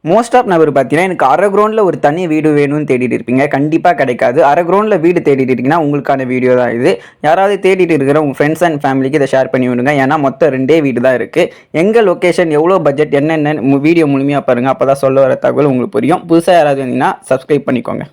Most of நபர் பார்த்தீங்கன்னா எனக்கு அரை கிரவுண்டில் ஒரு தனி வீடு வேணும்னு தேடிட்டு இருப்பீங்க. கண்டிப்பாக கிடைக்காது. அரை கிரவுண்டில் வீடு தேடிட்டு இருக்கீங்கன்னா உங்களுக்கான வீடியோ தான் இது. யாராவது தேடிட்டு இருக்கிற உங்கள் ஃப்ரெண்ட்ஸ் அண்ட் ஃபேமிலிக்கு இதை ஷேர் பண்ணி விடுங்க. ஏன்னா மொத்தம் 2 வீடு தான் இருக்குது. எங்கள் லொக்கேஷன், எவ்வளோ பட்ஜெட், என்னென்ன வீடியோ முழுமையாக பாருங்கள். அப்போ தான் சொல்ல வர தகவல் உங்களுக்கு புரியும். புதுசாக யாராவது வந்தீங்கன்னா சப்ஸ்கிரைப் பண்ணிக்கோங்க.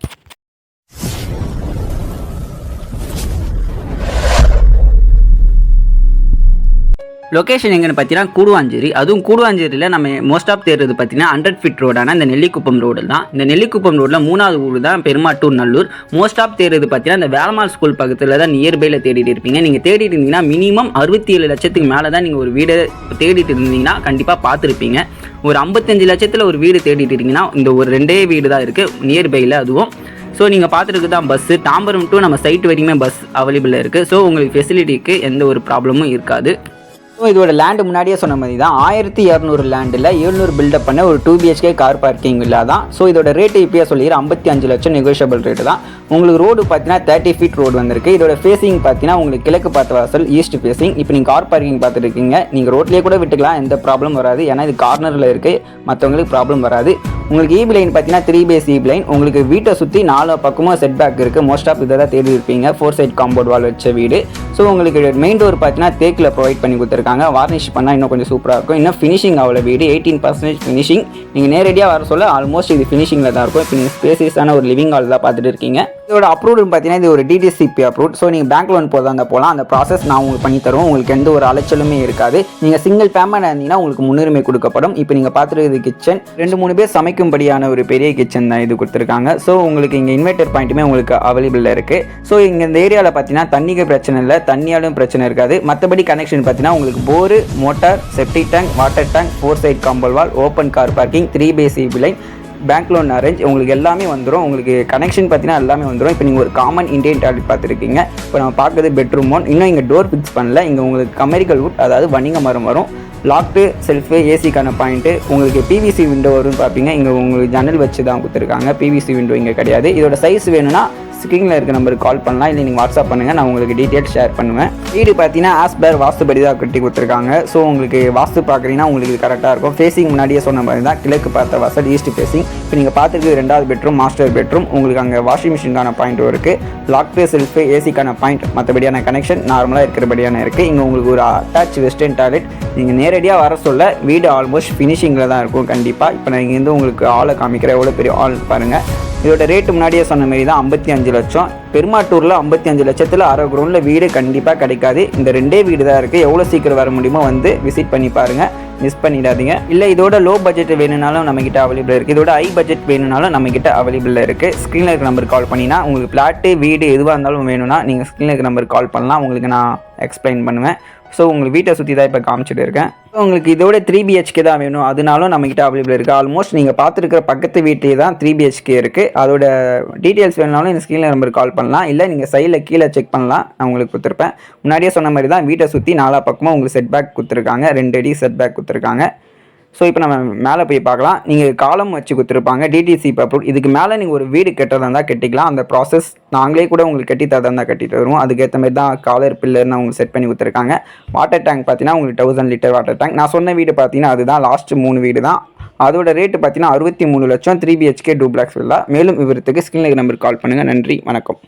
லொக்கேஷன் எங்கன்னு பார்த்தீங்கன்னா கூடுவாஞ்சேரி. அதுவும் கூடுவாஞ்சேரியில் நம்ம மோஸ்ட் ஆஃப் தேடுறது பார்த்தீங்கன்னா 100 ஃபீட் ரோடான இந்த நெல்லிக்குப்பம் ரோடு தான். இந்த நெல்லிக்குப்பம் ரோடில் 3வது ஊர் தான் பெருமாட்டூர் நல்லூர். மோஸ்ட் ஆஃப் தேடுறது பார்த்தீங்கன்னா இந்த வேலம்மாள் ஸ்கூல் பக்கத்தில் தான் நியர்பையில் தேடிட்டு இருப்பீங்க. நீங்கள் தேடிட்டு இருந்தீங்கன்னா மினிமம் 67 லட்சத்துக்கு மேலே தான் நீங்கள் ஒரு வீடு தேடிட்டு இருந்தீங்கன்னா கண்டிப்பாக பார்த்துருப்பீங்க. ஒரு 55 லட்சத்தில் ஒரு வீடு தேடிட்டு இருந்தீங்கன்னா இந்த ஒரு 2 வீடு தான் இருக்குது நியர்பையில். அதுவும் ஸோ நீங்கள் பார்த்துருக்கு தான் பஸ்ஸு தாம்பரம் டு நம்ம சைட் வரைக்குமே பஸ் அவைலபிளாக இருக்குது. ஸோ உங்களுக்கு ஃபெசிலிட்டிக்கு எந்த ஒரு ப்ராப்ளமும் இருக்காது. ஸோ இதோட லேண்டு முன்னாடியே சொன்ன மாதிரி தான் 1200 லேண்டில் 700 பில்டப் பண்ண ஒரு 2 BHK கார் பார்க்கிங் வில்லா தான். ஸோ இதோட ரேட்டு இப்போயே சொல்லிடுற 55 லட்சம் நெகோஷியபிள் ரேட்டு தான். உங்களுக்கு ரோடு பார்த்தீங்கன்னா 30 ஃபீட் ரோடு வந்திருக்கு. இதோட ஃபேஸிங் பார்த்தீங்கன்னா உங்களுக்கு கிழக்கு பார்த்த வாசல், ஈஸ்ட் ஃபேஸிங். இப்போ நீங்கள் கார் பார்க்கிங் பார்த்துருக்கீங்க. நீங்கள் ரோட்லேயே கூட விட்டுக்கலாம், எந்த ப்ராப்ளம் வராது. ஏன்னா இது கார்னரில் இருக்குது, மற்றவங்களுக்கு ப்ராப்ளம் வராது. உங்களுக்கு ஈபி லைன் பார்த்தீங்கன்னா 3 ஈபி லைன். உங்களுக்கு வீட்டை சுற்றி 4 பக்கமும் செட் பேக் இருக்குது. மோஸ்ட் ஆஃப் இதை தான் தேடி இருப்பீங்க. 4 சைட் காம்பவுண்ட் வால் வச்ச வீடு. ஸோ உங்களுக்கு மெயின் டோர் பார்த்தீங்கன்னா தேக்கில் ப்ரொவைட் பண்ணி கொடுத்துருக்காங்க. வார்னிஷ் பண்ணால் இன்னும் கொஞ்சம் சூப்பராக இருக்கும். இன்னும் ஃபினிஷிங் அவ்வளோ வீடு 18% ஃபினிஷிங். நீங்கள் நேரடியாக வர சொல்ல ஆல்மோஸ்ட் இது ஃபினிஷிங்கில் தான் இருக்கும். இப்போ நீங்கள் ஸ்பேசியஸான ஒரு லிவிங் ஹால் தான் பார்த்துட்டு இருக்கீங்க. இதோட அப்ரூவ்டு பார்த்தீங்கன்னா இது ஒரு DTCP அப்ரூவ்ட். ஸோ நீங்கள் பேங்க் லோன் போகிறதா இருந்தால் போகலாம். அந்த ப்ராசஸ் நான் உங்களுக்கு பண்ணி தருவோம். உங்களுக்கு எந்த ஒரு அலைச்சலுமே இருக்காது. நீங்கள் சிங்கிள் பேமெண்ட் இருந்தீங்கன்னா உங்களுக்கு முன்னுரிமை கொடுக்கப்படும். இப்போ நீங்கள் பார்த்துருக்கிறது கிச்சன். 2-3 பேர் சமைக்கும்படியான ஒரு பெரிய கிச்சன் தான் இது கொடுத்துருக்காங்க. ஸோ உங்களுக்கு இங்கே இன்வெர்டர் பாயிண்ட்டுமே உங்களுக்கு அவைலபிளில் இருக்குது. ஸோ இங்கே இந்த ஏரியாவில் பார்த்தீங்கன்னா தண்ணிக்கு பிரச்சனை இல்லை, தண்ணியாலும் பிரச்சனை இருக்காது. மற்றபடி கனெக்ஷன் பார்த்தீங்கன்னா உங்களுக்கு bore, motor, septic tank, water tank, 4 side compound wall, open car parking, 3 EB line, bank loan arrange உங்களுக்கு எல்லாமே வந்துடும். உங்களுக்கு கனெக்ஷன் பார்த்தீங்கன்னா எல்லாமே வந்துடும். இப்போ நீங்கள் ஒரு காமன் இண்டியன் டாய்லெட் பார்த்துருக்கீங்க. இப்போ நம்ம பார்க்குறது பெட்ரூம் ஒன். இன்னும் இங்கே டோர் ஃபிக்ஸ் பண்ணல. இங்கே உங்களுக்கு கமெரிக்கல் வுட், அதாவது வணிக மரம் வரும். லாக்டு, செல்ஃபு, ஏசிக்கான பாயிண்ட்டு. உங்களுக்கு PVC விண்டோ வரும்னு பார்ப்பீங்க. இங்கே உங்களுக்கு ஜன்னல் வச்சு தான் கொடுத்துருக்காங்க. PVC விண்டோ இங்கே கிடையாது. இதோட சைஸ் வேணும்னா ஸ்க்ரீனில் இருக்க நம்பருக்கு கால் பண்ணலாம், இல்லை நீங்கள் வாட்ஸ்அப் பண்ணுங்கள், நான் உங்களுக்கு டீட்டெயில்ஸ் ஷேர் பண்ணுவேன். வீடு பார்த்தீங்கன்னா ஆஸ்பேர் வாஸ்துபடி தான் கட்டி கொடுத்துருக்காங்க. ஸோ உங்களுக்கு வாஸ்து பார்க்குறீங்கன்னா உங்களுக்கு கரெக்டாக இருக்கும். ஃபேஸிங் முன்னாடியே சொன்ன மாதிரி தான் கிழக்கு பார்த்த வாசல், ஈஸ்ட் ஃபேஸிங். இப்போ நீங்கள் பார்த்துருக்கு 2வது பெட்ரூம், மாஸ்டர் பெட்ரூம். உங்களுக்கு அங்கே வாஷிங் மிஷினுக்கான பாயிண்ட்டும் இருக்குது. லாக்டு, செல்ஃபு, ஏசிக்கான பாயிண்ட், மற்றபடியான கனெக்ஷன் நார்மலாக இருக்கிறபடியான இருக்குது. இங்கே உங்களுக்கு ஒரு அட்டாச் வெஸ்டர்ன் டாய்லெட். நீங்கள் நேரடியாக வர சொல்ல வீடு ஆல்மோஸ்ட் ஃபினிஷிங்கில் தான் இருக்கும் கண்டிப்பாக. இப்போ நான் இங்கேருந்து உங்களுக்கு ஆளை காமிக்கிறேன், எவ்வளோ பெரிய ஆள் பாருங்கள். இதோட ரேட்டு முன்னாடியே சொன்ன மாதிரி தான் 55 லட்சம். பெருமாட்டூரில் 55 லட்சத்தில் அரை கிரவுண்டில் வீடு கண்டிப்பாக கிடைக்காது. இந்த 2 வீடு தான் இருக்குது. எவ்வளோ சீக்கிரம் வர முடியுமோ வந்து விசிட் பண்ணி பாருங்கள், மிஸ் பண்ணிடாதீங்க. இல்லை இதோட லோ பட்ஜெட் வேணும்னாலும் நம்மக்கிட்ட அவைலபிள் இருக்குது. இதோட ஹை பட்ஜெட் வேணும்னாலும் நம்மக்கிட்ட அவைலபிளில் இருக்குது. ஸ்க்ரீனில் இருக்க நம்பருக்கு கால் பண்ணினா உங்களுக்கு ஃப்ளாட்டு, வீடு எதுவாக இருந்தாலும் வேணும்னா நீங்கள் ஸ்க்ரீனில் இருக்க நம்பருக்கு கால் பண்ணலாம். உங்களுக்கு நான் எக்ஸ்பிளைன் பண்ணுவேன். ஸோ உங்களுக்கு வீட்டை சுற்றி தான் இப்போ காமிச்சிட்டு இருக்கேன். ஸோ உங்களுக்கு இதோட 3 BHK தான் வேணும், அதனாலும் நம்மக்கிட்ட அவைலபிள் இருக்குது. ஆல்மோஸ்ட் நீங்கள் பார்த்துருக்கிற பக்கத்து வீட்டிலே தான் 3 BHK இருக்குது. அதோட டீட்டெயில்ஸ் வேணுனாலும் இந்த ஸ்க்ரீனில் நம்பருக்கு கால் பண்ணலாம், இல்லை நீங்கள் சைடில் கீழே செக் பண்ணலாம், நான் உங்களுக்கு கொடுத்துருப்பேன். முன்னாடியே சொன்ன மாதிரி தான் வீட்டை சுற்றி 4 பக்கமும் உங்களுக்கு செட் பேக் கொடுத்துருக்காங்க. 2 அடி செட் பேக் கொடுத்துருக்காங்க. ஸோ இப்போ நம்ம மேலே போய் பார்க்கலாம். நீங்கள் காலம் வச்சு கொடுத்துருப்பாங்க DTCP அப்ரூவ். இதுக்கு மேலே நீங்கள் ஒரு வீடு கட்டுறதா இருந்தால் கட்டிக்கலாம். அந்த ப்ராசஸ் நாங்களே கூட உங்களுக்கு கட்டி தரதா இருந்தால் கட்டிட்டு வருவோம். அதுக்கேற்ற மாதிரி தான் காலர் பில்லர்னு உங்களுக்கு செட் பண்ணி கொடுத்துருக்காங்க. வாட்டர் டேங்க் பார்த்தீங்கன்னா உங்களுக்கு 1000 லிட்டர் வாட்டர் டேங்க். நான் சொன்ன வீடு பார்த்தீங்கன்னா அதுதான் லாஸ்ட் 3 வீடு தான். அதோட ரேட்டு பார்த்தீங்கன்னா 63 லட்சம். 3 BHK டூப்ளெக்ஸ் வில்லா. மேலும் விவரத்துக்கு ஸ்க்ரீனில் நம்பருக்கு கால் பண்ணுங்கள். நன்றி, வணக்கம்.